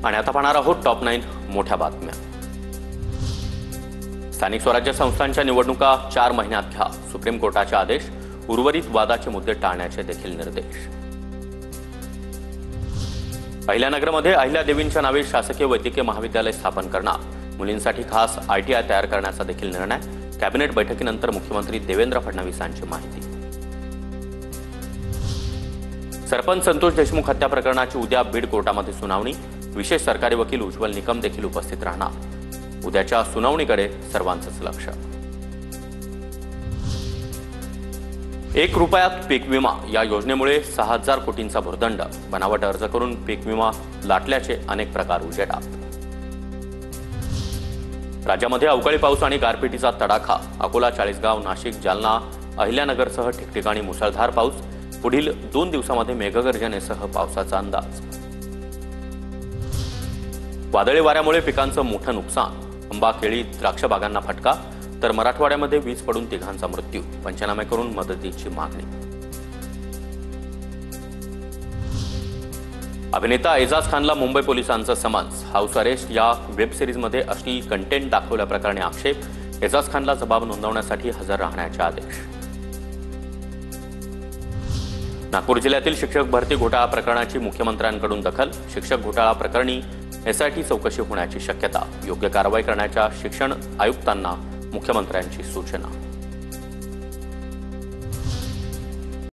आणि आता पाहणार आहोत टॉप 9 मोठ्या बातम्या। स्थानिक स्वराज्य संस्थांच्या निवडणुका 4 महिन्यात घ्या, सुप्रीम कोर्टाचे आदेश। उर्वरित वादाचे मुद्दे टाळण्याचे देखील निर्देश। अहिल्यानगरमध्ये अहिल्यादेवींच्या नावे शासकीय वैद्यकीय महाविद्यालय स्थापन करणार, मुलींसाठी खास ITI तयार करण्याचा देखील निर्णय। कॅबिनेट बैठकीनंतर मुख्यमंत्री देवेंद्र फडणवीसांची माहिती। सरपंच संतोष देशमुख हत्या प्रकरणाची उद्या बीड कोर्टामध्ये सुनावणी। विशेष सरकारी वकील उज्ज्वल निकम देखील उपस्थित राहणार। उद्याच्या सुनावणीकडे सर्वांचंच लक्ष। 1 रुपयात पीक विमा या योजनेमुळे 6000 कोटींचा भुर्दंड। बनावट अर्ज करून पीक विमा लाटल्याचे अनेक प्रकार उजेडात। राज्यामध्ये अवकाळी पाऊस आणि गारपिटीचा तडाखा। अकोला, चाळीसगाव, नाशिक, जालना, अहिल्यानगरसह ठिकठिकाणी मुसळधार पाऊस। पुढील 2 दिवसांमध्ये मेघगर्जनेसह पावसाचा अंदाज। वादळी वाऱ्यामुळे पिकांचं मोठं नुकसान। आंबा, केळी, द्राक्ष बागांना फटका, तर मराठवाड्यामध्ये वीज पडून 3घांचा मृत्यू। पंचनामे करून मदतीची मागणी। अभिनेता एजाज खानला मुंबई पोलिसांचं समन्स। हाऊस अरेस्ट या वेब सिरीजमध्ये अश्लील कंटेंट दाखवल्याप्रकरणी आक्षेप। एजाज खानला जबाब नोंदवण्यासाठी हजर राहण्याचे आदेश। नागपूर जिल्ह्यातील शिक्षक भरती घोटाळा प्रकरणाची मुख्यमंत्र्यांकडून दखल। शिक्षक घोटाळा प्रकरणी SIT चौकशी होण्याची शक्यता। योग्य कारवाई करण्याच्या शिक्षण आयुक्तांना मुख्यमंत्र्यांची सूचना।